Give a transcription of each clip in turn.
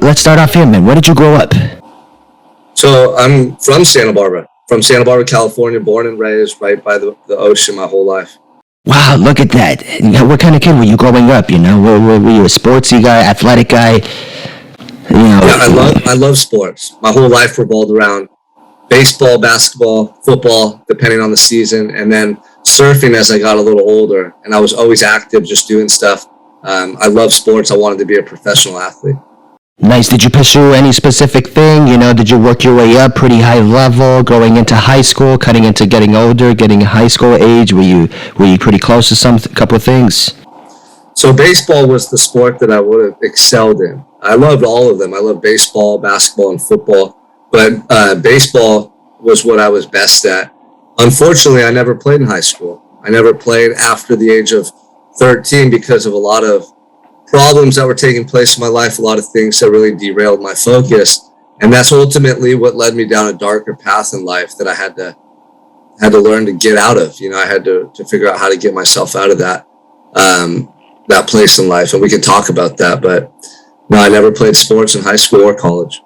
Let's start off here, man. Where did you grow up? So I'm from Santa Barbara, California, born and raised right by the ocean my whole life. Wow, look at that. What kind of kid were you growing up, you know? Were you a sportsy guy, athletic guy? You know, Yeah, I love sports. My whole life revolved around baseball, basketball, football, depending on the season, and then surfing as I got a little older. And I was always active, just doing stuff. I love sports. I wanted to be a professional athlete. Nice. Did you pursue any specific thing? You know, did you work your way up pretty high level, going into high school, cutting into getting older, getting high school age? Were you pretty close to couple of things? So baseball was the sport that I would have excelled in. I loved all of them. I loved baseball, basketball, and football. But baseball was what I was best at. Unfortunately, I never played in high school. I never played after the age of 13 because of a lot of problems that were taking place in my life, a lot of things that really derailed my focus. And that's ultimately what led me down a darker path in life that I had to learn to get out of. You know, I had to figure out how to get myself out of that place in life. And we can talk about that, but no, I never played sports in high school or college.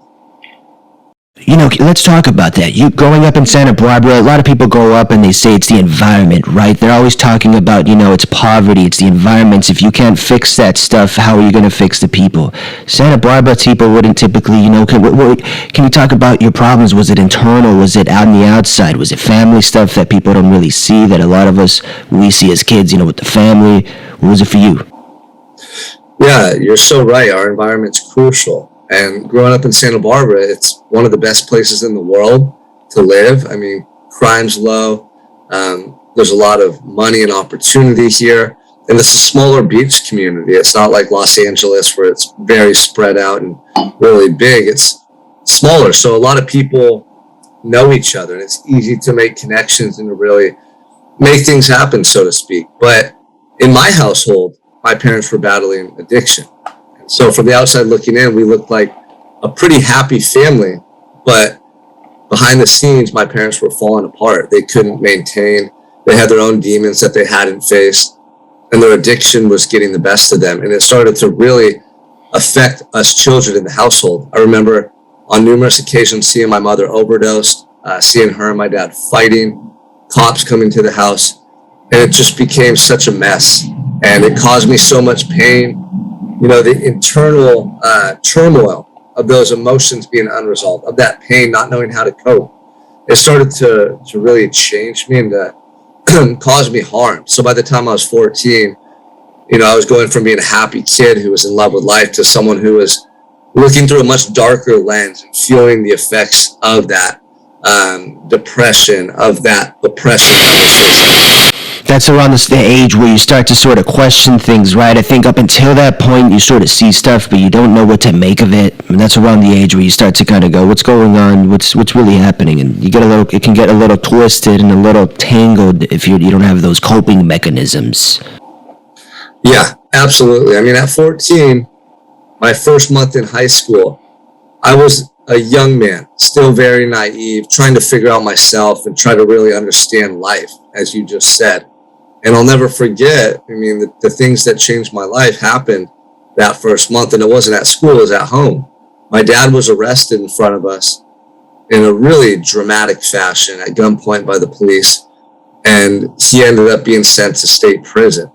You know, let's talk about that. You growing up in Santa Barbara, a lot of people grow up and they say it's the environment, right? They're always talking about, you know, it's poverty, it's the environments. If you can't fix that stuff, how are you going to fix the people? Santa Barbara people wouldn't typically, you know, can you talk about your problems? Was it internal? Was it out on the outside? Was it family stuff that people don't really see, that a lot of us, we see as kids, you know, with the family? What was it for you? Yeah, you're so right. Our environment's crucial. And growing up in Santa Barbara, it's one of the best places in the world to live. I mean, crime's low. There's a lot of money and opportunity here. And it's a smaller beach community. It's not like Los Angeles where it's very spread out and really big. It's smaller. So a lot of people know each other. And it's easy to make connections and to really make things happen, so to speak. But in my household, my parents were battling addiction. So from the outside looking in, we looked like a pretty happy family, but behind the scenes, my parents were falling apart. They couldn't maintain. They had their own demons that they hadn't faced, and their addiction was getting the best of them. And it started to really affect us children in the household. I remember on numerous occasions seeing my mother overdose, seeing her and my dad fighting, cops coming to the house, and it just became such a mess. And it caused me so much pain. You know, the internal turmoil of those emotions being unresolved, of that pain, not knowing how to cope. It started to really change me and to cause me harm. So by the time I was 14, you know, I was going from being a happy kid who was in love with life to someone who was looking through a much darker lens and feeling the effects of that depression, of that oppression that was facing. That's around the age where you start to sort of question things, right? I think up until that point, you sort of see stuff, but you don't know what to make of it. And that's around the age where you start to kind of go, what's going on? What's really happening? And it can get a little twisted and a little tangled if you don't have those coping mechanisms. Yeah, absolutely. I mean, at 14, my first month in high school, I was a young man, still very naive, trying to figure out myself and try to really understand life, as you just said. And I'll never forget, I mean, the things that changed my life happened that first month, and it wasn't at school, it was at home. My dad was arrested in front of us in a really dramatic fashion at gunpoint by the police, and he ended up being sent to state prison.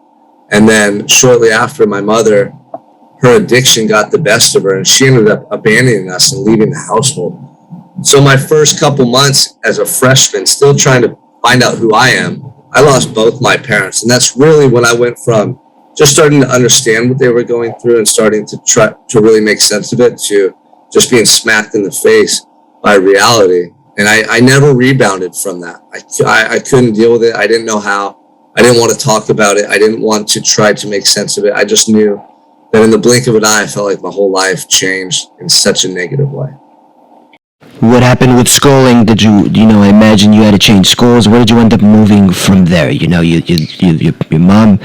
And then shortly after, my mother, her addiction got the best of her, and she ended up abandoning us and leaving the household. So my first couple months as a freshman, still trying to find out who I am, I lost both my parents. And that's really when I went from just starting to understand what they were going through and starting to try to really make sense of it to just being smacked in the face by reality. And I never rebounded from that. I couldn't deal with it. I didn't know how. I didn't want to talk about it. I didn't want to try to make sense of it. I just knew that in the blink of an eye, I felt like my whole life changed in such a negative way. What happened with schooling? Did I imagine you had to change schools. Where did you end up moving from there? Your mom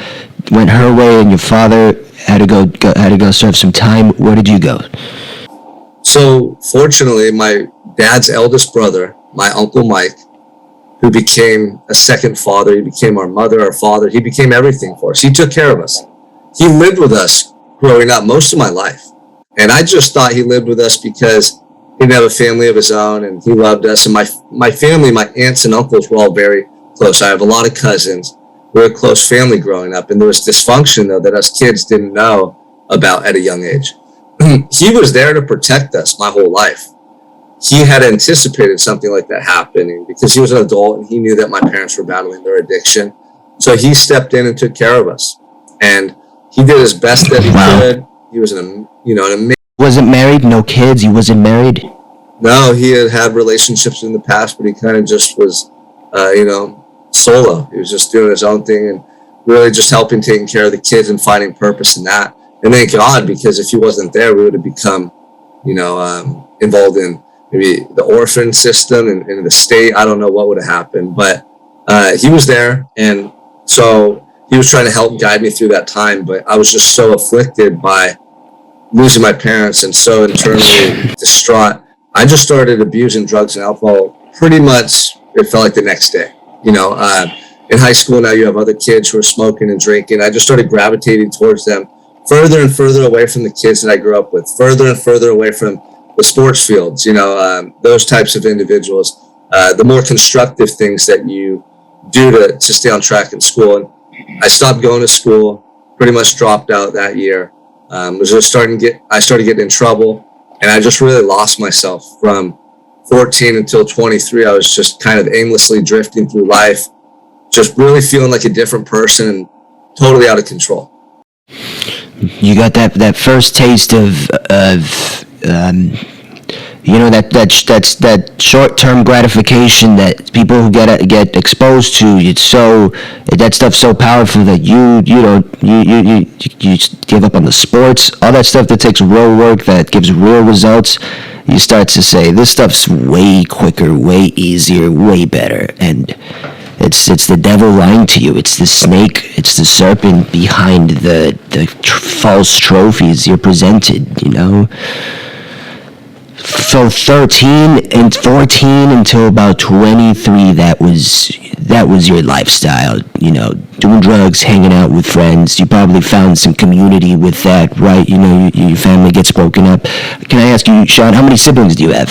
went her way, and your father had to go serve some time. Where did you go? So fortunately, my dad's eldest brother, my uncle Mike, who became a second father, he became our mother, our father, he became everything for us. He took care of us. He lived with us growing up most of my life. And I just thought he lived with us because he didn't have a family of his own and he loved us. And my family, my aunts and uncles were all very close. I have a lot of cousins. We were a close family growing up. And there was dysfunction, though, that us kids didn't know about at a young age. He was there to protect us my whole life. He had anticipated something like that happening because he was an adult and he knew that my parents were battling their addiction. So he stepped in and took care of us. And he did his best that he could. He was an amazing. Wasn't married, no kids. He wasn't married. No, he had relationships in the past, but he kind of just was, solo. He was just doing his own thing and really just helping taking care of the kids and finding purpose in that. And thank God, because if he wasn't there, we would have become, involved in maybe the orphan system and in the state. I don't know what would have happened, but he was there, and so he was trying to help guide me through that time. But I was just so afflicted by losing my parents and so internally distraught. I just started abusing drugs and alcohol pretty much, it felt like the next day. In high school now you have other kids who are smoking and drinking. I just started gravitating towards them, further and further away from the kids that I grew up with, further and further away from the sports fields, those types of individuals, the more constructive things that you do to stay on track in school. And I stopped going to school, pretty much dropped out that year. I started getting in trouble, and I just really lost myself from 14 until 23. I was just kind of aimlessly drifting through life, just really feeling like a different person and totally out of control. You got that first taste of that short-term gratification that people who get exposed to. That stuff's so powerful that you give up on the sports, all that stuff that takes real work, that gives real results. You start to say, this stuff's way quicker, way easier, way better, and it's the devil lying to you. It's the snake, it's the serpent behind the false trophies you're presented, So 13 and 14 until about 23, that was your lifestyle, doing drugs, hanging out with friends. You probably found some community with that, right? Your family gets broken up. Can I ask you, Sean, how many siblings do you have?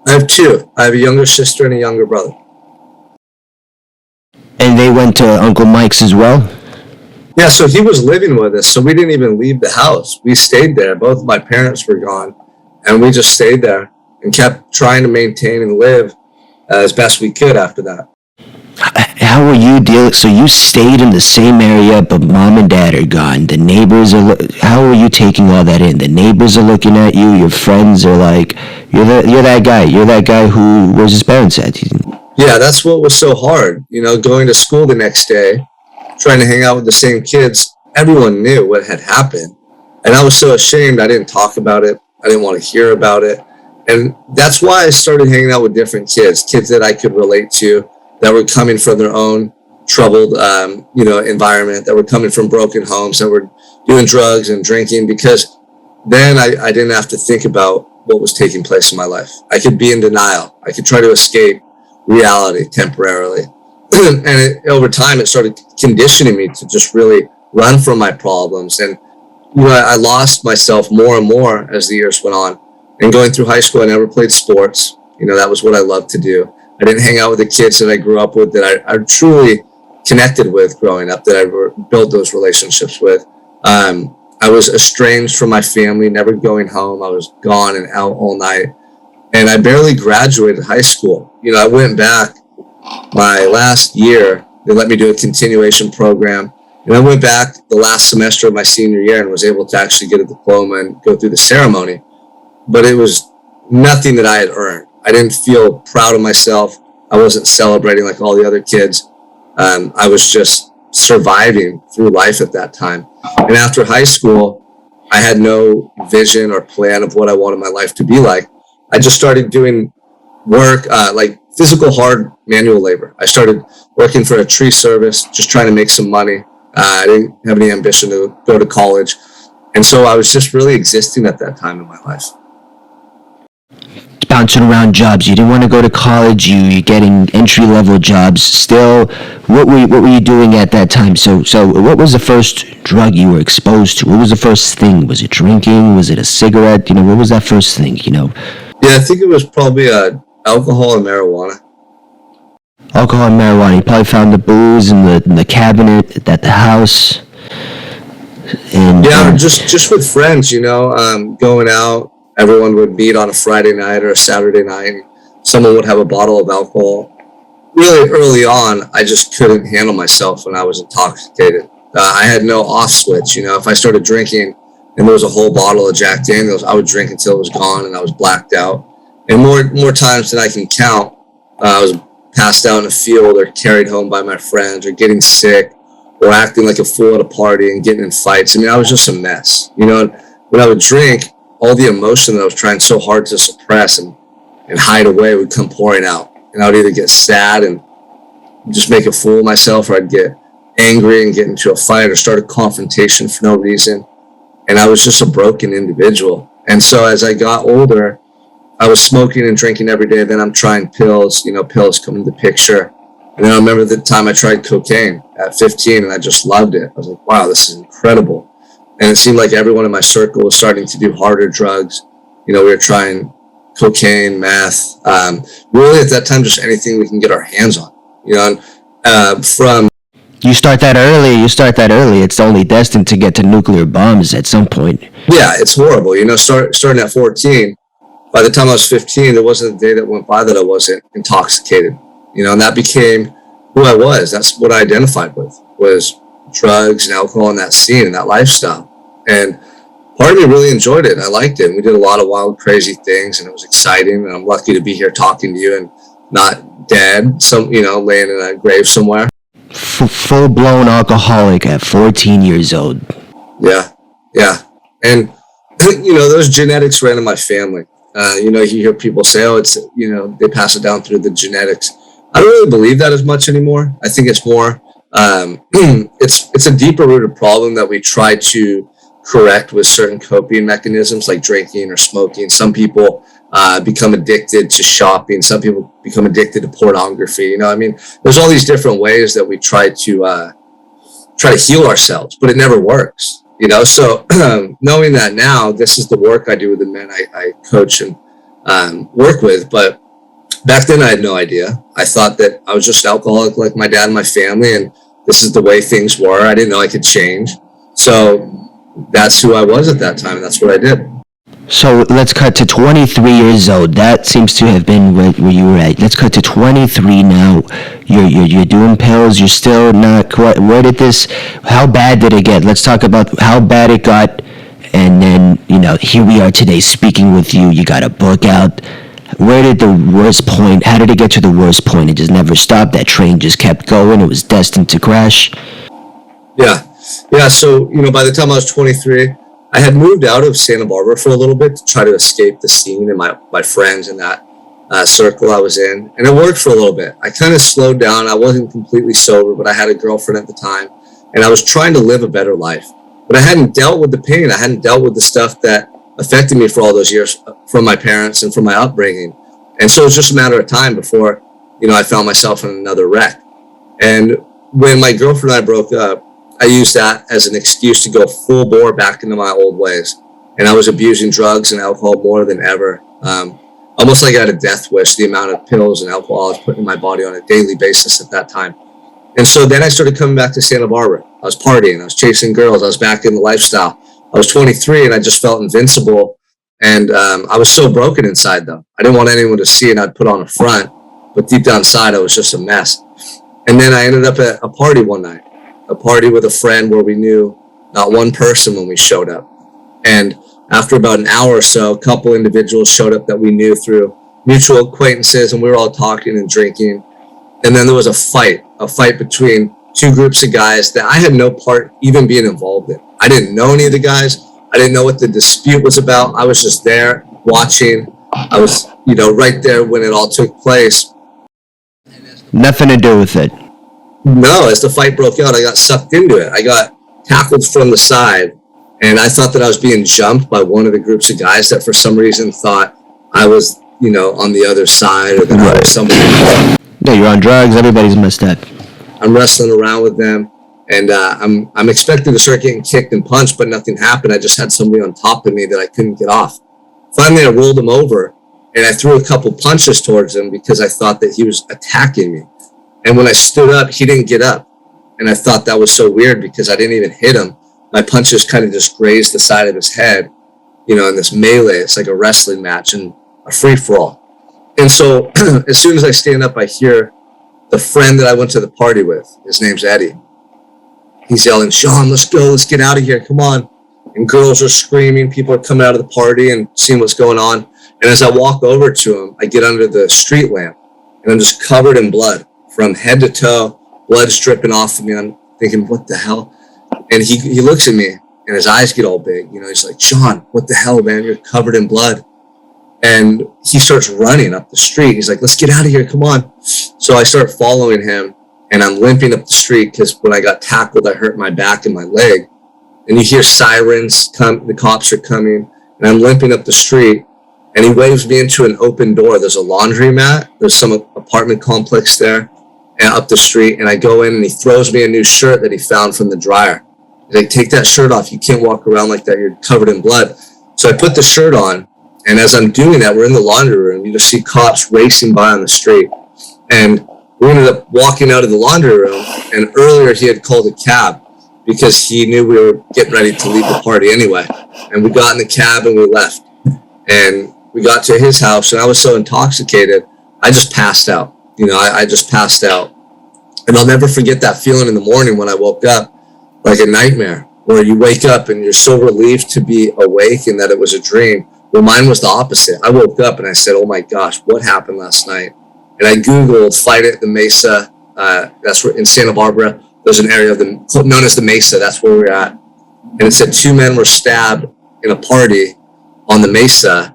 I have two. I have a younger sister and a younger brother. And they went to Uncle Mike's as well? Yeah, so he was living with us, so we didn't even leave the house. We stayed there. Both my parents were gone, and we just stayed there and kept trying to maintain and live as best we could after that. How were you dealing? So you stayed in the same area, but mom and dad are gone. The neighbors are. How are you taking all that in? The neighbors are looking at you. Your friends are like, you're that guy. You're that guy who was his parents at. Yeah, that's what was so hard. Going to school the next day, trying to hang out with the same kids. Everyone knew what had happened, and I was so ashamed. I didn't talk about it. I didn't want to hear about it. And that's why I started hanging out with different kids that I could relate to, that were coming from their own troubled, environment, that were coming from broken homes, that were doing drugs and drinking, because then I didn't have to think about what was taking place in my life. I could be in denial. I could try to escape reality temporarily. And over time, it started conditioning me to just really run from my problems. And I lost myself more and more as the years went on. And going through high school, I never played sports. That was what I loved to do. I didn't hang out with the kids that I grew up with, that I truly connected with growing up, that I built those relationships with. I was estranged from my family, never going home. I was gone and out all night. And I barely graduated high school. I went back my last year. They let me do a continuation program. And I went back the last semester of my senior year and was able to actually get a diploma and go through the ceremony. But it was nothing that I had earned. I didn't feel proud of myself. I wasn't celebrating like all the other kids. I was just surviving through life at that time. And after high school, I had no vision or plan of what I wanted my life to be like. I just started doing work, like physical hard manual labor. I started working for a tree service, just trying to make some money. I didn't have any ambition to go to college. And so I was just really existing at that time in my life. Bouncing around jobs. You didn't want to go to college. You're getting entry-level jobs. Still, what were you doing at that time? So what was the first drug you were exposed to? What was the first thing? Was it drinking? Was it a cigarette? What was that first thing? Yeah, I think it was probably alcohol and marijuana. Alcohol and marijuana. You probably found the booze in the cabinet at the house. And yeah, just with friends, going out. Everyone would meet on a Friday night or a Saturday night. Someone would have a bottle of alcohol. Really early on, I just couldn't handle myself when I was intoxicated. I had no off switch. If I started drinking and there was a whole bottle of Jack Daniels, I would drink until it was gone and I was blacked out. And more times than I can count, I was passed out in a field or carried home by my friends or getting sick or acting like a fool at a party and getting in fights. I was just a mess. When I would drink, all the emotion that I was trying so hard to suppress and hide away would come pouring out. And I would either get sad and just make a fool of myself, or I'd get angry and get into a fight or start a confrontation for no reason. And I was just a broken individual. And so as I got older, I was smoking and drinking every day. Then I'm trying pills, pills come into the picture. And then I remember the time I tried cocaine at 15 and I just loved it. I was like, wow, this is incredible. And it seemed like everyone in my circle was starting to do harder drugs. We were trying cocaine, meth, really at that time, just anything we can get our hands on, from. You start that early. It's only destined to get to nuclear bombs at some point. Yeah, it's horrible. Starting at 14, by the time I was 15, there wasn't a day that went by that I wasn't intoxicated, and that became who I was. That's what I identified with, was drugs and alcohol and that scene and that lifestyle. And part of me really enjoyed it and I liked it. And we did a lot of wild, crazy things and it was exciting. And I'm lucky to be here talking to you and not dead, laying in a grave somewhere. Full-blown alcoholic at 14 years old. Yeah. And, those genetics ran in my family. You hear people say, oh, it's, they pass it down through the genetics. I don't really believe that as much anymore. I think it's more, it's a deeper rooted problem that we try to correct with certain coping mechanisms like drinking or smoking. Some people become addicted to shopping. Some people become addicted to pornography. There's all these different ways that we try to heal ourselves, but it never works. So knowing that now, this is the work I do with the men I coach and work with. But back then I had no idea. I thought that I was just alcoholic like my dad and my family, and this is the way things were. I didn't know I could change. So that's who I was at that time, and that's what I did. So let's cut to 23 years old. That seems to have been where you were at. Let's cut to 23 now. You're doing pills. You're still not quite. How bad did it get? Let's talk about how bad it got. And then, here we are today speaking with you. You got a book out. Where did the worst point, how did it get to the worst point? It just never stopped. That train just kept going. It was destined to crash. Yeah. So, by the time I was 23, I had moved out of Santa Barbara for a little bit to try to escape the scene and my friends in that circle I was in. And it worked for a little bit. I kind of slowed down. I wasn't completely sober, but I had a girlfriend at the time. And I was trying to live a better life. But I hadn't dealt with the pain. I hadn't dealt with the stuff that affected me for all those years from my parents and from my upbringing. And so it was just a matter of time before, I found myself in another wreck. And when my girlfriend and I broke up, I used that as an excuse to go full bore back into my old ways. And I was abusing drugs and alcohol more than ever. Almost like I had a death wish, the amount of pills and alcohol I was putting in my body on a daily basis at that time. And so then I started coming back to Santa Barbara. I was partying, I was chasing girls, I was back in the lifestyle. I was 23 and I just felt invincible. And I was so broken inside though. I didn't want anyone to see it. I'd put on a front, but deep down inside I was just a mess. And then I ended up at a party one night, a party with a friend where we knew not one person when we showed up. And after about an hour or so, a couple individuals showed up that we knew through mutual acquaintances, and we were all talking and drinking. And then there was a fight between two groups of guys that I had no part even being involved in. I didn't know any of the guys. I didn't know what the dispute was about. I was just there watching. I was, right there when it all took place. Nothing to do with it. No, as the fight broke out, I got sucked into it. I got tackled from the side, and I thought that I was being jumped by one of the groups of guys that for some reason thought I was, on the other side, or that I was somebody. No, you're on drugs. Everybody's messed up. I'm wrestling around with them, and I'm expecting to start getting kicked and punched, but nothing happened. I just had somebody on top of me that I couldn't get off. Finally, I rolled him over, and I threw a couple punches towards him because I thought that he was attacking me. And when I stood up, he didn't get up. And I thought that was so weird because I didn't even hit him. My punches kind of just grazed the side of his head, in this melee. It's like a wrestling match and a free-for-all. And so as soon as I stand up, I hear the friend that I went to the party with. His name's Eddie. He's yelling, "Sean, let's go. Let's get out of here. Come on." And girls are screaming. People are coming out of the party and seeing what's going on. And as I walk over to him, I get under the street lamp, and I'm just covered in blood from head to toe. Blood's dripping off of me. I'm thinking, what the hell? And he looks at me, and his eyes get all big. He's like, "Sean, what the hell, man? You're covered in blood." And he starts running up the street. He's like, "Let's get out of here. Come on." So I start following him, and I'm limping up the street because when I got tackled, I hurt my back and my leg. And you hear sirens come. The cops are coming, and I'm limping up the street. And he waves me into an open door. There's a laundromat. There's some apartment complex there and up the street. And I go in, and he throws me a new shirt that he found from the dryer. He's like, "Take that shirt off. You can't walk around like that. You're covered in blood." So I put the shirt on. And as I'm doing that, we're in the laundry room. You just see cops racing by on the street. And we ended up walking out of the laundry room. And earlier he had called a cab because he knew we were getting ready to leave the party anyway. And we got in the cab and we left. And we got to his house, and I was so intoxicated, I just passed out. I just passed out. And I'll never forget that feeling in the morning when I woke up, like a nightmare, where you wake up and you're so relieved to be awake and that it was a dream. Well, mine was the opposite. I woke up and I said, "Oh my gosh, what happened last night?" And I Googled Fight at the Mesa. That's where in Santa Barbara. There's an area known as the Mesa. That's where we're at. And it said 2 men were stabbed in a party on the Mesa,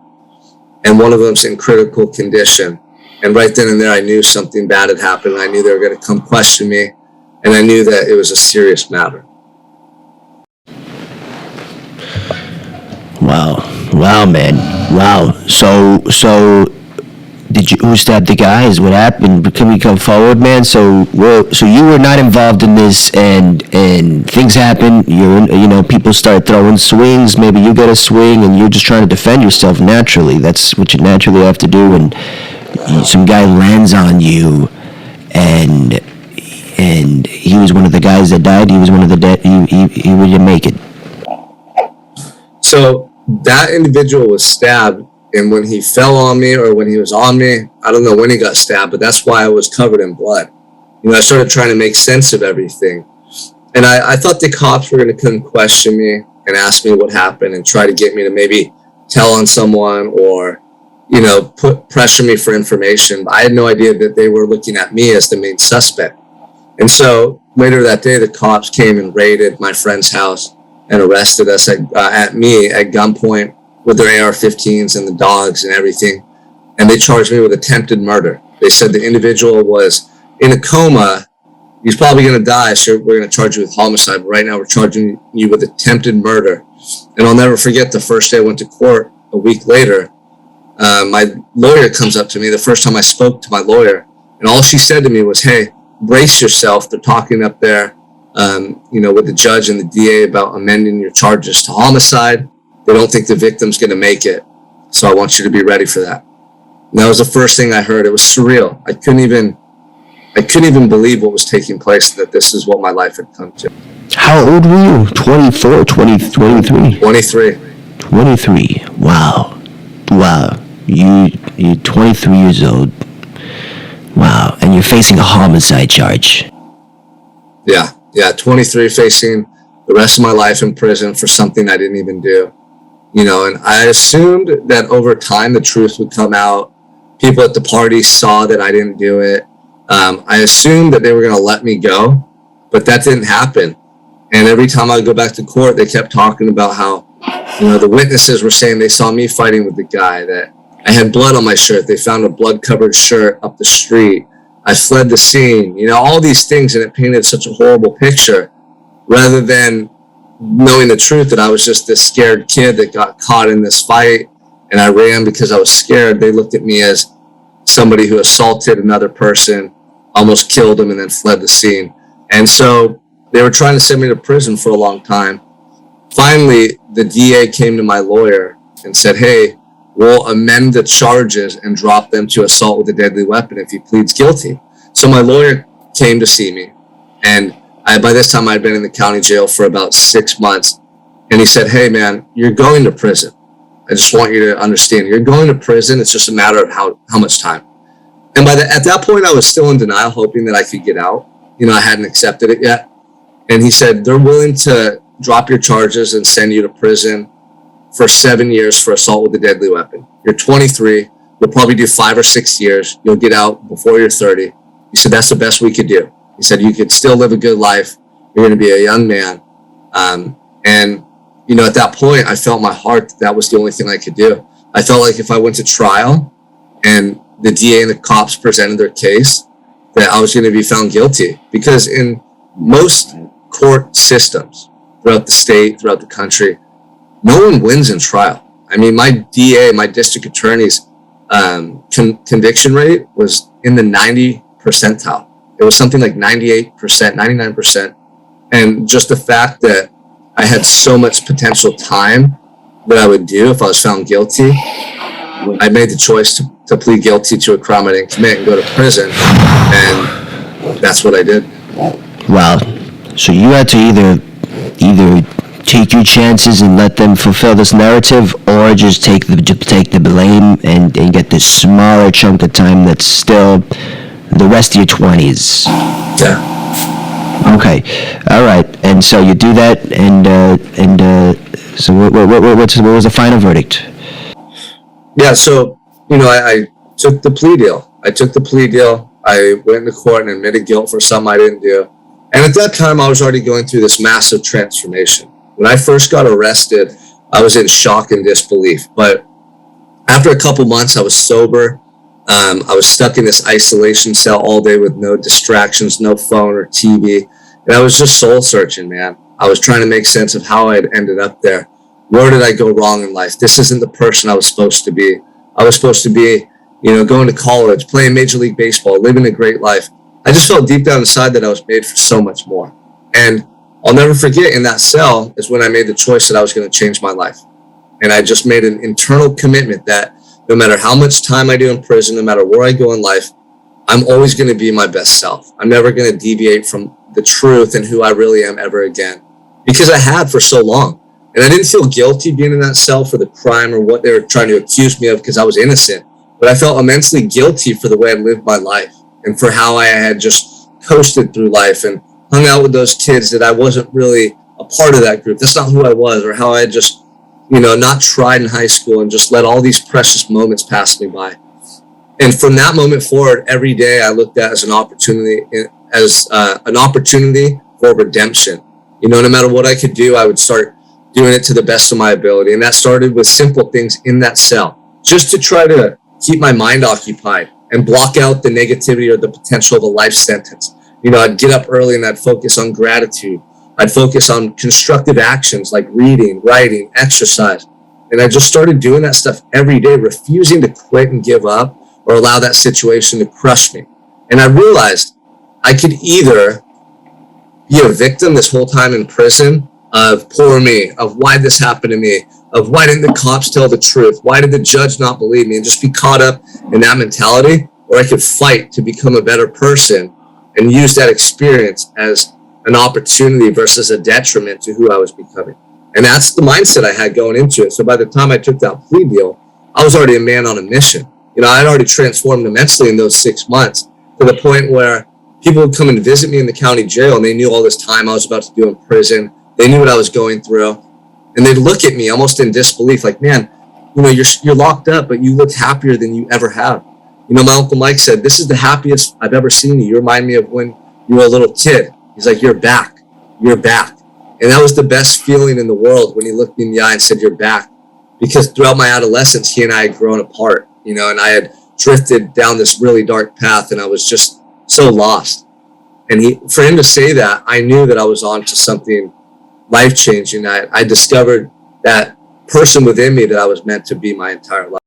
and one of them's in critical condition. And right then and there, I knew something bad had happened. I knew they were going to come question me, and I knew that it was a serious matter. Wow, man. Wow. So who stabbed the guys? What happened? Can we come forward, man? So you were not involved in this, and things happen. People start throwing swings. Maybe you get a swing, and you're just trying to defend yourself naturally. That's what you naturally have to do. And some guy lands on you, and he was one of the guys that died. He was one of the dead. He wouldn't make it. So that individual was stabbed, and when he fell on me or when he was on me, I don't know when he got stabbed, but that's why I was covered in blood. I started trying to make sense of everything. And I thought the cops were going to come question me and ask me what happened and try to get me to maybe tell on someone or, pressure me for information. But I had no idea that they were looking at me as the main suspect. And so later that day, the cops came and raided my friend's house and arrested us at me at gunpoint with their AR-15s and the dogs and everything. And they charged me with attempted murder. They said the individual was in a coma. He's probably going to die, so we're going to charge you with homicide. But right now, we're charging you with attempted murder. And I'll never forget the first day I went to court a week later. My lawyer comes up to me the first time I spoke to my lawyer. And all she said to me was, "Hey, brace yourself. They're talking up there, with the judge and the DA about amending your charges to homicide. They don't think the victim's going to make it. So I want you to be ready for that." And that was the first thing I heard. It was surreal. I couldn't even believe what was taking place, that this is what my life had come to. How old were you? 24, 23? 23. 23. Wow. You're 23 years old. Wow. And you're facing a homicide charge. Yeah. 23, facing the rest of my life in prison for something I didn't even do. And I assumed that over time the truth would come out. People at the party saw that I didn't do it. I assumed that they were going to let me go, but that didn't happen. And every time I would go back to court, they kept talking about how, the witnesses were saying they saw me fighting with the guy, that I had blood on my shirt. They found a blood-covered shirt up the street. I fled the scene. All these things, and it painted such a horrible picture rather than knowing the truth that I was just this scared kid that got caught in this fight and I ran because I was scared. They looked at me as somebody who assaulted another person, almost killed him, and then fled the scene. And so they were trying to send me to prison for a long time. Finally, the DA came to my lawyer and said, hey, we'll amend the charges and drop them to assault with a deadly weapon if he pleads guilty. So my lawyer came to see me, and by this time I'd been in the county jail for about 6 months. And he said, hey man, you're going to prison. I just want you to understand, you're going to prison. It's just a matter of how much time. And at that point, I was still in denial, hoping that I could get out. I hadn't accepted it yet. And he said, they're willing to drop your charges and send you to prison for 7 years for assault with a deadly weapon. You're 23. You'll probably do 5 or 6 years. You'll get out before you're 30. He said, that's the best we could do. He said, you could still live a good life. You're going to be a young man. At that point, I felt in my heart that was the only thing I could do. I felt like if I went to trial and the DA and the cops presented their case, that I was going to be found guilty. Because in most court systems throughout the state, throughout the country, no one wins in trial. I mean, my DA, my district attorney's conviction rate was in the 90 percentile. It was something like 98%, 99%. And just the fact that I had so much potential time that I would do if I was found guilty, I made the choice to plead guilty to a crime I didn't commit and go to prison. And that's what I did. Wow. So you had to either take your chances and let them fulfill this narrative, or just take the blame and get this smaller chunk of time that's still the rest of your 20s. Yeah. Okay, all right, and so you do that, so what was the final verdict? Yeah, so I took the plea deal. I went into court and admitted guilt for something I didn't do, and at that time I was already going through this massive transformation. When I first got arrested, I was in shock and disbelief, but after a couple months, I was sober. I was stuck in this isolation cell all day with no distractions, no phone or TV. And I was just soul searching, man. I was trying to make sense of how I had ended up there. Where did I go wrong in life? This isn't the person I was supposed to be. I was supposed to be, going to college, playing Major League Baseball, living a great life. I just felt deep down inside that I was made for so much more. And I'll never forget, in that cell is when I made the choice that I was going to change my life. And I just made an internal commitment that no matter how much time I do in prison, no matter where I go in life, I'm always going to be my best self. I'm never going to deviate from the truth and who I really am ever again, because I had for so long. And I didn't feel guilty being in that cell for the crime or what they were trying to accuse me of, because I was innocent. But I felt immensely guilty for the way I lived my life and for how I had just coasted through life and hung out with those kids that I wasn't really a part of that group. That's not who I was, or how I had just not tried in high school and just let all these precious moments pass me by. And from that moment forward, every day I looked at as an opportunity for redemption. No matter what I could do, I would start doing it to the best of my ability. And that started with simple things in that cell, just to try to keep my mind occupied and block out the negativity or the potential of a life sentence. I'd get up early and I'd focus on gratitude. I'd focus on constructive actions like reading, writing, exercise. And I just started doing that stuff every day, refusing to quit and give up or allow that situation to crush me. And I realized I could either be a victim this whole time in prison of poor me, of why this happened to me, of why didn't the cops tell the truth? Why did the judge not believe me? And just be caught up in that mentality, or I could fight to become a better person and use that experience as an opportunity versus a detriment to who I was becoming. And that's the mindset I had going into it. So by the time I took that plea deal, I was already a man on a mission. I'd already transformed immensely in those 6 months, to the point where people would come and visit me in the county jail, and they knew all this time I was about to do in prison. They knew what I was going through, and they'd look at me almost in disbelief, like, man, you're locked up, but you look happier than you ever have. My Uncle Mike said, this is the happiest I've ever seen you. You remind me of when you were a little kid. He's like, you're back. And that was the best feeling in the world when he looked me in the eye and said, you're back. Because throughout my adolescence, he and I had grown apart. and I had drifted down this really dark path, and I was just so lost. And for him to say that, I knew that I was on to something life-changing. I discovered that person within me that I was meant to be my entire life.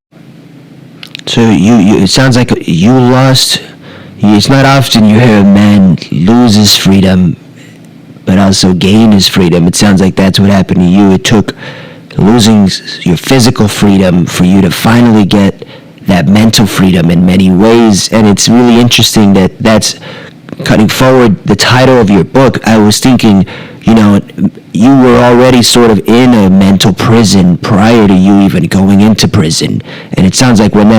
So it sounds like you lost. It's not often you hear a man lose his freedom, but also gain his freedom. It sounds like that's what happened to you. It took losing your physical freedom for you to finally get that mental freedom in many ways. And it's really interesting that that's cutting forward the title of your book. I was thinking, you were already sort of in a mental prison prior to you even going into prison. And it sounds like when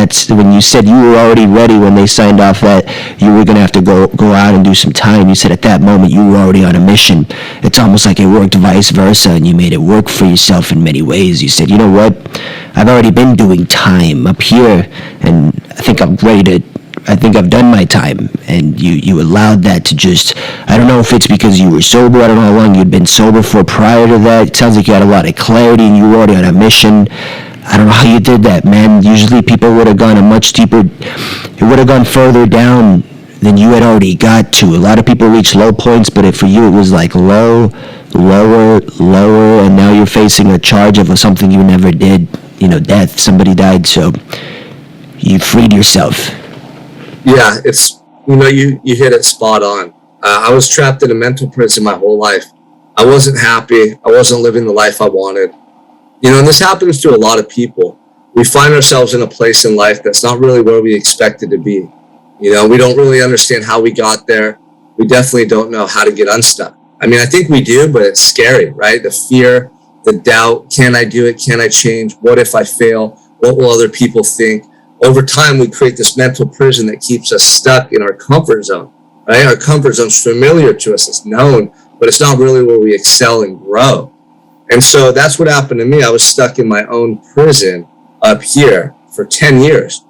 you said you were already ready when they signed off that you were going to have to go out and do some time, you said at that moment you were already on a mission. It's almost like it worked vice versa, and you made it work for yourself in many ways. You said, you know what, I've already been doing time up here, and I think I've done my time. And you allowed that to just, I don't know if it's because you were sober, I don't know how long you'd been sober for prior to that. It sounds like you had a lot of clarity and you were already on a mission. I don't know how you did that, man. Usually people would have gone it would have gone further down than you had already got to. A lot of people reach low points, but for you it was like lower, and now you're facing a charge of something you never did, death. Somebody died, so you freed yourself. Yeah, it's, you hit it spot on. I was trapped in a mental prison my whole life. I wasn't happy. I wasn't living the life I wanted. And this happens to a lot of people. We find ourselves in a place in life that's not really where we expected to be. We don't really understand how we got there. We definitely don't know how to get unstuck. I mean, I think we do, but it's scary, right? The fear, the doubt. Can I do it? Can I change? What if I fail? What will other people think? Over time, we create this mental prison that keeps us stuck in our comfort zone, right? Our comfort zone's familiar to us, it's known, but it's not really where we excel and grow. And so that's what happened to me. I was stuck in my own prison up here for 10 years.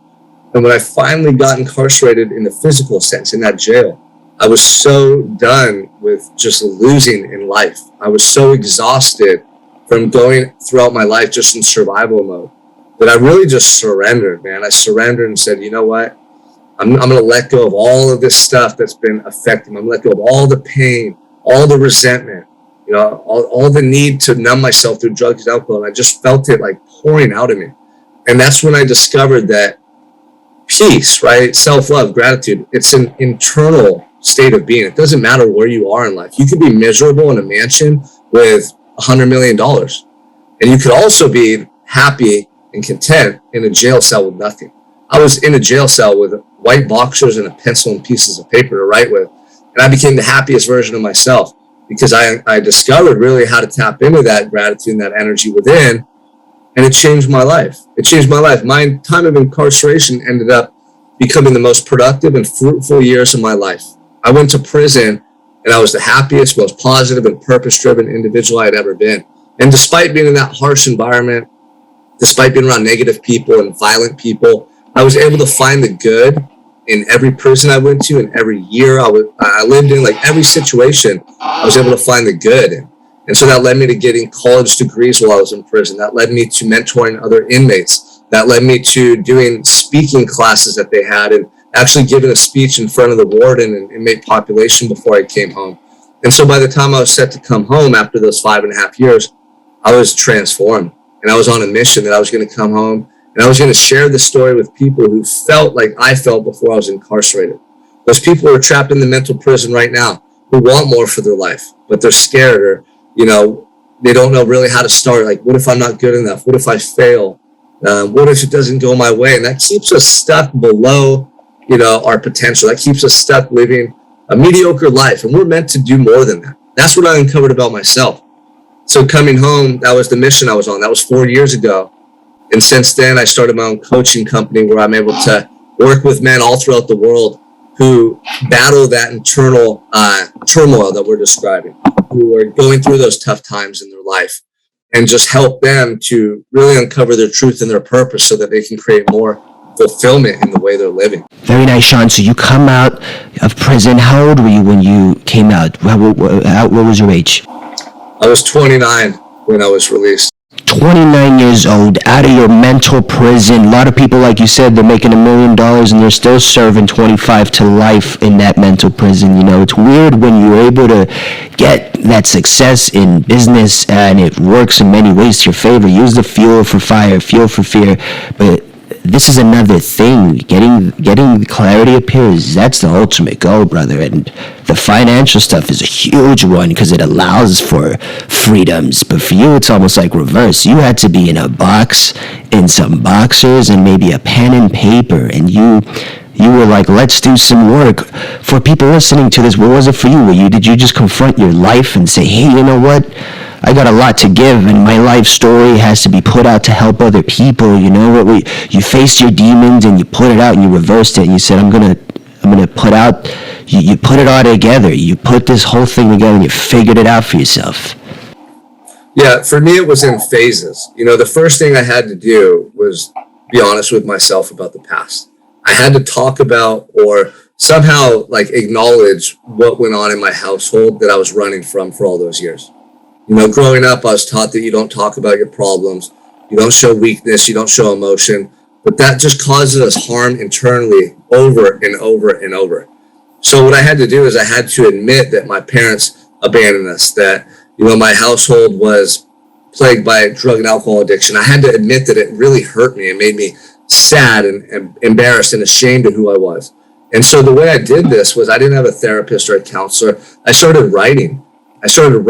And when I finally got incarcerated in the physical sense, in that jail, I was so done with just losing in life. I was so exhausted from going throughout my life just in survival mode, but I really just surrendered, man. I surrendered and said, you know what? I'm going to let go of all of this stuff that's been affecting me. I'm going to let go of all the pain, all the resentment, all the need to numb myself through drugs and alcohol. And I just felt it like pouring out of me. And that's when I discovered that peace, right? Self-love, gratitude, it's an internal state of being. It doesn't matter where you are in life. You could be miserable in a mansion with $100 million. And you could also be happy and content in a jail cell with nothing. I was in a jail cell with white boxers and a pencil and pieces of paper to write with. And I became the happiest version of myself because I discovered really how to tap into that gratitude and that energy within. And it changed my life. It changed my life. My time of incarceration ended up becoming the most productive and fruitful years of my life. I went to prison and I was the happiest, most positive and purpose-driven individual I had ever been. And despite being in that harsh environment, despite being around negative people and violent people, I was able to find the good in every prison I went to, and every year I lived in, like every situation, I was able to find the good in. And so that led me to getting college degrees while I was in prison. That led me to mentoring other inmates. That led me to doing speaking classes that they had and actually giving a speech in front of the warden and inmate population before I came home. And so by the time I was set to come home after those 5.5 years, I was transformed. And I was on a mission that I was going to come home and I was going to share the story with people who felt like I felt before I was incarcerated. Those people who are trapped in the mental prison right now, who want more for their life, but they're scared or, they don't know really how to start. Like, what if I'm not good enough? What if I fail? What if it doesn't go my way? And that keeps us stuck below, our potential. That keeps us stuck living a mediocre life. And we're meant to do more than that. That's what I uncovered about myself. So coming home, that was the mission I was on. That was 4 years ago. And since then, I started my own coaching company where I'm able to work with men all throughout the world who battle that internal turmoil that we're describing, who are going through those tough times in their life, and just help them to really uncover their truth and their purpose so that they can create more fulfillment in the way they're living. Very nice, Sean. So you come out of prison. How old were you when you came out? What was your age? I was 29 when I was released. 29 years old, out of your mental prison. A lot of people, like you said, they're making $1 million and they're still serving 25 to life in that mental prison. You know, it's weird when you're able to get that success in business and it works in many ways to your favor. Use the fuel for fire, fuel for fear. But this is another thing. Getting clarity appears, that's the ultimate goal, brother. And the financial stuff is a huge one because it allows for freedoms. But for you, it's almost like reverse. You had to be in a box, in some boxers, and maybe a pen and paper, and you were like, let's do some work. For people listening to this, what was it for you? Did you just confront your life and say, hey, you know what? I got a lot to give, and my life story has to be put out to help other people. You know what? You faced your demons, and you put it out, and you reversed it, and you said, I'm gonna put out. You put it all together. You put this whole thing together, and you figured it out for yourself. Yeah, for me, it was in phases. You know, the first thing I had to do was be honest with myself about the past. I had to talk about or somehow like acknowledge what went on in my household that I was running from for all those years. You know, growing up, I was taught that you don't talk about your problems, you don't show weakness, you don't show emotion, but that just causes us harm internally over and over and over. So what I had to do is I had to admit that my parents abandoned us, that, you know, my household was plagued by drug and alcohol addiction. I had to admit that it really hurt me and made me sad and embarrassed and ashamed of who I was. And so the way I did this was I didn't have a therapist or a counselor. I started writing. I started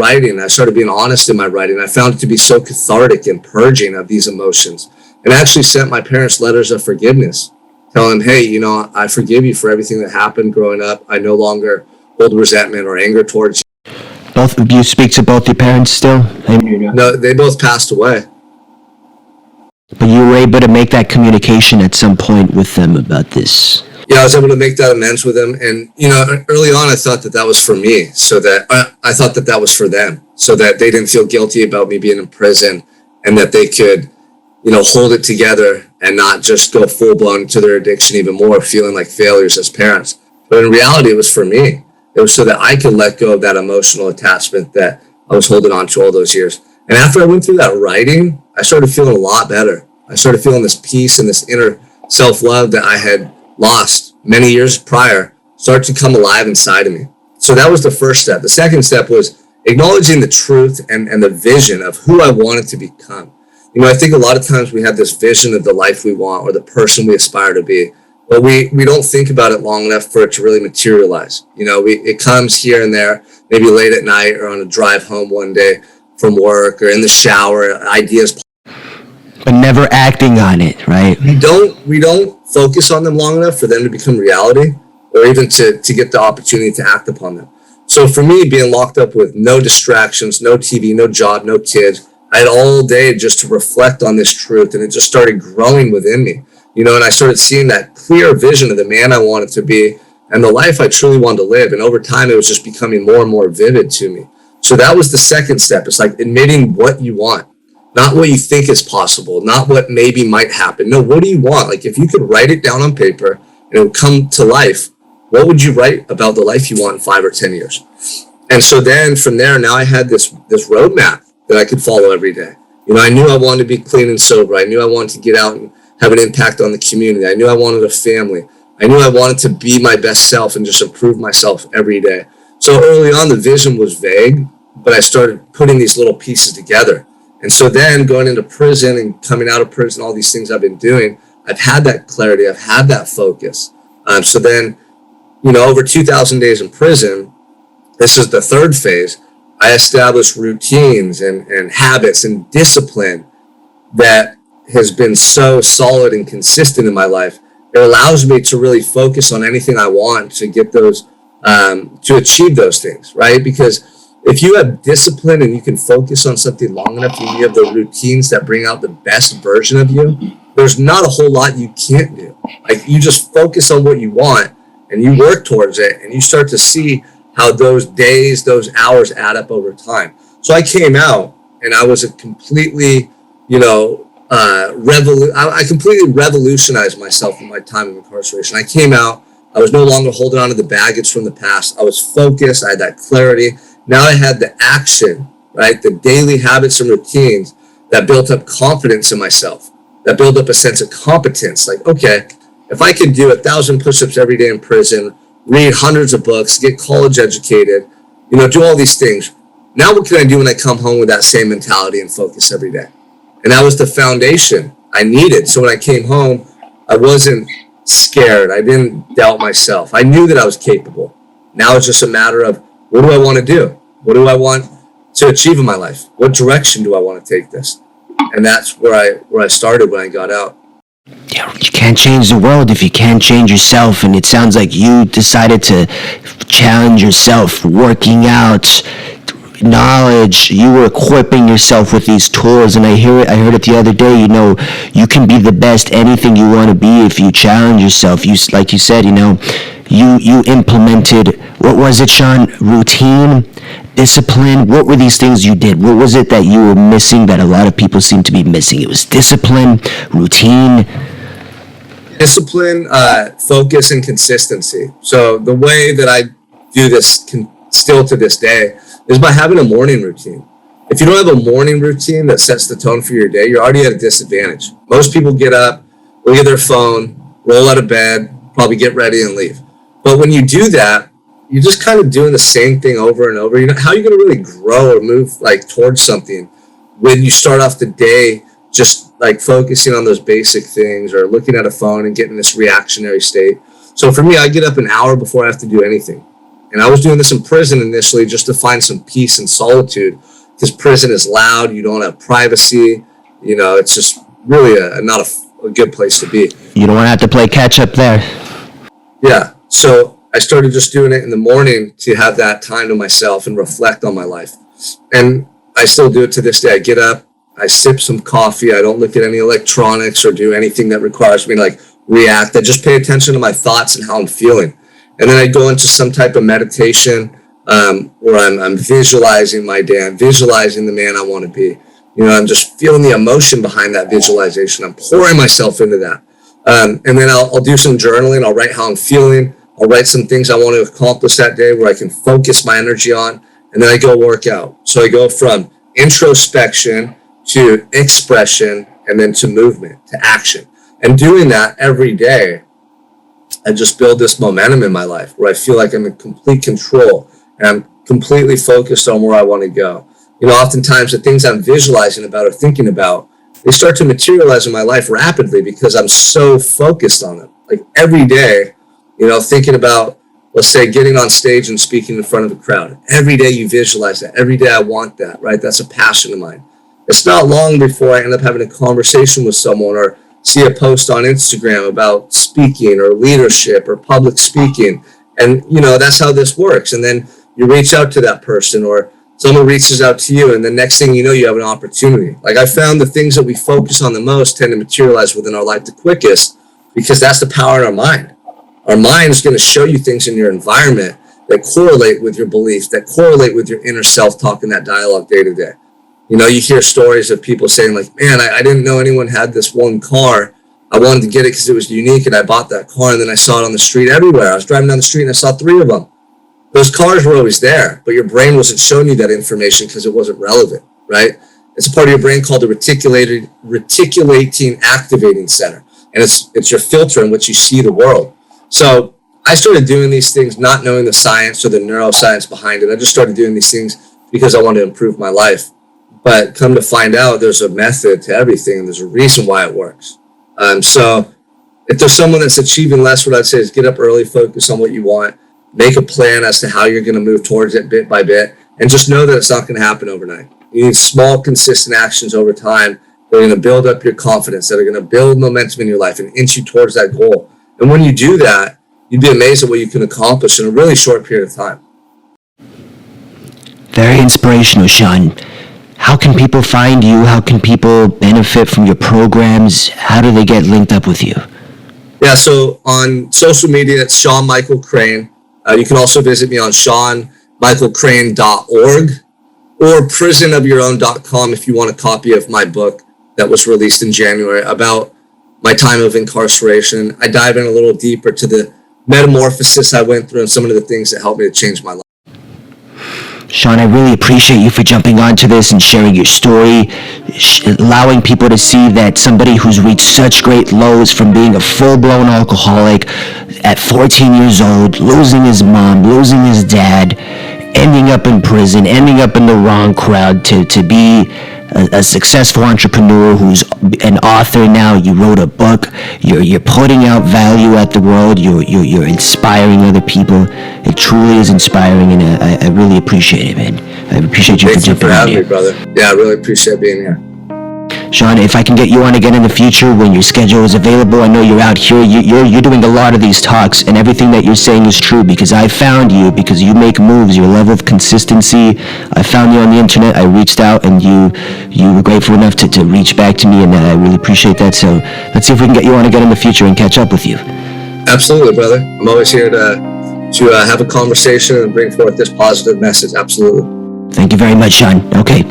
being honest in my writing. I found it to be so cathartic and purging of these emotions. And I actually sent my parents letters of forgiveness, telling them, hey, you know, I forgive you for everything that happened growing up. I no longer hold resentment or anger towards you. Both of you speak to both your parents still? No, they both passed away. But you were able to make that communication at some point with them about this. Yeah, I was able to make that amends with them. And, you know, early on, I thought that was for me, so that I thought that was for them, so that they didn't feel guilty about me being in prison and that they could, you know, hold it together and not just go full blown to their addiction even more, feeling like failures as parents. But in reality, it was for me. It was so that I could let go of that emotional attachment that I was holding on to all those years. And after I went through that writing, I started feeling a lot better. I started feeling this peace and this inner self-love that I had lost many years prior start to come alive inside of me. So that was the first step. The second step was acknowledging the truth and the vision of who I wanted to become. You know, I think a lot of times we have this vision of the life we want or the person we aspire to be, but we don't think about it long enough for it to really materialize. You know, it comes here and there, maybe late at night or on a drive home one day from work or in the shower, ideas. But never acting on it, right? We don't focus on them long enough for them to become reality or even to get the opportunity to act upon them. So for me, being locked up with no distractions, no TV, no job, no kids, I had all day just to reflect on this truth, and it just started growing within me. You know, and I started seeing that clear vision of the man I wanted to be and the life I truly wanted to live. And over time, it was just becoming more and more vivid to me. So that was the second step. It's like admitting what you want, not what you think is possible, not what maybe might happen. No, what do you want? Like if you could write it down on paper and it would come to life, what would you write about the life you want in 5 or 10 years? And so then from there, now I had this roadmap that I could follow every day. You know, I knew I wanted to be clean and sober. I knew I wanted to get out and have an impact on the community. I knew I wanted a family. I knew I wanted to be my best self and just improve myself every day. So early on, the vision was vague, but I started putting these little pieces together. And so then going into prison and coming out of prison, all these things I've been doing, I've had that clarity. I've had that focus. So then, you know, over 2,000 days in prison, this is the third phase. I established routines and habits and discipline that has been so solid and consistent in my life. It allows me to really focus on anything I want to get those, to achieve those things, right? Because if you have discipline and you can focus on something long enough and you have the routines that bring out the best version of you, there's not a whole lot you can't do. Like you just focus on what you want and you work towards it and you start to see how those days, those hours add up over time. So I came out and I was a completely, you know, I completely revolutionized myself in my time of incarceration. I came out, I was no longer holding on to the baggage from the past. I was focused, I had that clarity. Now I had the action, right? The daily habits and routines that built up confidence in myself, that built up a sense of competence. Like, okay, if I could do 1,000 push-ups every day in prison, read hundreds of books, get college educated, do all these things. Now what can I do when I come home with that same mentality and focus every day? And that was the foundation I needed. So when I came home, I wasn't scared. I didn't doubt myself. I knew that I was capable. Now it's just a matter of, what do I want to do? What do I want to achieve in my life? What direction do I want to take this? And that's where I started when I got out. Yeah, you can't change the world if you can't change yourself, and it sounds like you decided to challenge yourself, working out, knowledge. You were equipping yourself with these tools, and I heard it the other day. You can be the best anything you want to be if you challenge yourself. Like you said, you implemented, what was it, Sean? Routine, discipline. What were these things you did? What was it that you were missing that a lot of people seem to be missing? It was discipline, routine. Discipline, focus, and consistency. So the way that I do this still to this day is by having a morning routine. If you don't have a morning routine that sets the tone for your day, you're already at a disadvantage. Most people get up, look at their phone, roll out of bed, probably get ready and leave. But when you do that, you're just kind of doing the same thing over and over. How are you going to really grow or move towards something when you start off the day just focusing on those basic things or looking at a phone and getting this reactionary state? So for me, I get up an hour before I have to do anything. And I was doing this in prison initially just to find some peace and solitude, because prison is loud. You don't have privacy. It's just really not a good place to be. You don't want to have to play catch up there. Yeah. So I started just doing it in the morning to have that time to myself and reflect on my life. And I still do it to this day. I get up, I sip some coffee. I don't look at any electronics or do anything that requires me to react. I just pay attention to my thoughts and how I'm feeling. And then I go into some type of meditation where I'm visualizing my day. I'm visualizing the man I want to be. I'm just feeling the emotion behind that visualization. I'm pouring myself into that. And then I'll do some journaling. I'll write how I'm feeling. I'll write some things I want to accomplish that day where I can focus my energy on. And then I go work out. So I go from introspection to expression and then to movement, to action. And doing that every day, I just build this momentum in my life where I feel like I'm in complete control and I'm completely focused on where I want to go. Oftentimes the things I'm visualizing about or thinking about, they start to materialize in my life rapidly because I'm so focused on them. Every day, thinking about, let's say, getting on stage and speaking in front of a crowd. Every day you visualize that. Every day I want that, right? That's a passion of mine. It's not long before I end up having a conversation with someone or see a post on Instagram about speaking or leadership or public speaking. And, that's how this works. And then you reach out to that person or someone reaches out to you, and the next thing you know, you have an opportunity. I found the things that we focus on the most tend to materialize within our life the quickest, because that's the power in our mind. Our mind is going to show you things in your environment that correlate with your beliefs, that correlate with your inner self-talk and that dialogue day to day. You hear stories of people saying man, I didn't know anyone had this one car. I wanted to get it because it was unique, and I bought that car, and then I saw it on the street everywhere. I was driving down the street and I saw 3 of them. Those cars were always there, but your brain wasn't showing you that information because it wasn't relevant, right? It's a part of your brain called the reticulating activating center. And it's your filter in which you see the world. So I started doing these things not knowing the science or the neuroscience behind it. I just started doing these things because I wanted to improve my life. But come to find out, there's a method to everything, and there's a reason why it works. So if there's someone that's achieving less, what I'd say is get up early, focus on what you want, make a plan as to how you're going to move towards it bit by bit, and just know that it's not going to happen overnight. You need small, consistent actions over time that are going to build up your confidence, that are going to build momentum in your life and inch you towards that goal. And when you do that, you'd be amazed at what you can accomplish in a really short period of time. Very inspirational, Sean. How can people find you? How can people benefit from your programs? How do they get linked up with you? Yeah, so on social media, it's Sean Michael Crane. You can also visit me on SeanMichaelCrane.org or prisonofyourown.com if you want a copy of my book that was released in January about my time of incarceration. I dive in a little deeper to the metamorphosis I went through and some of the things that helped me to change my life. Sean, I really appreciate you for jumping onto this and sharing your story, allowing people to see that somebody who's reached such great lows from being a full-blown alcoholic at 14 years old, losing his mom, losing his dad, ending up in prison, ending up in the wrong crowd, to be a successful entrepreneur who's an author now. You wrote a book. You're putting out value at the world. You're inspiring other people. It truly is inspiring, and I really appreciate it, man. I appreciate you for jumping on having here. me, brother. Yeah, I really appreciate being here. Sean, if I can get you on again in the future when your schedule is available, I know you're out here. You're doing a lot of these talks, and everything that you're saying is true because I found you because you make moves. Your level of consistency. I found you on the internet. I reached out, and you were grateful enough to reach back to me, and I really appreciate that. So let's see if we can get you on again in the future and catch up with you. Absolutely, brother. I'm always here to have a conversation and bring forth this positive message. Absolutely. Thank you very much, Sean. Okay.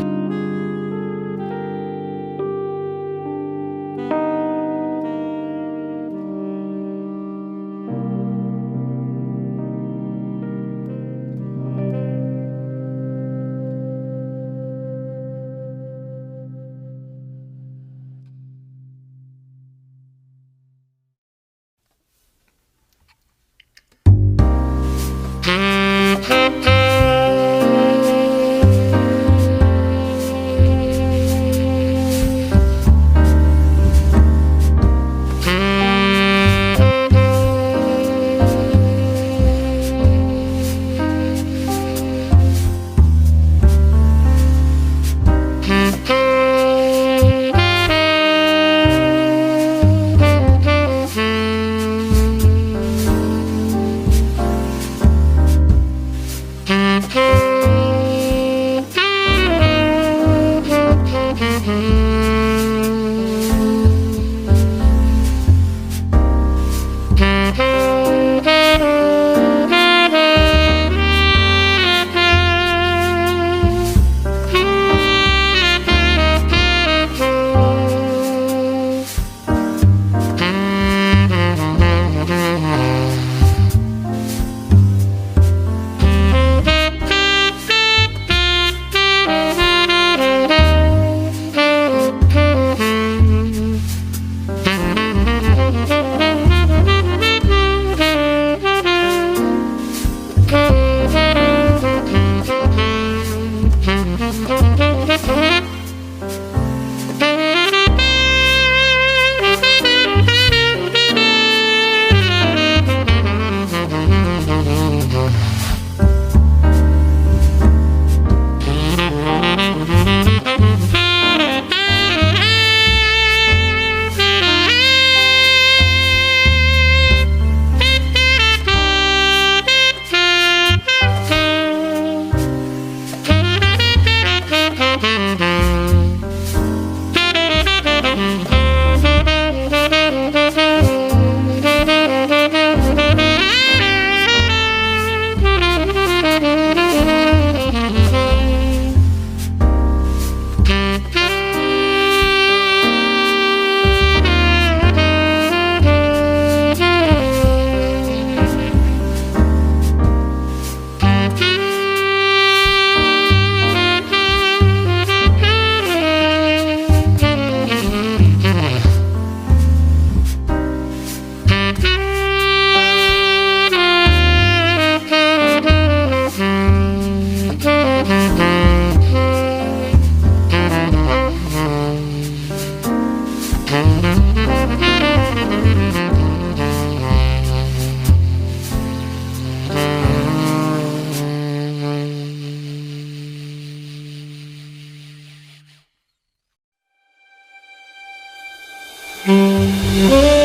Mm-hmm.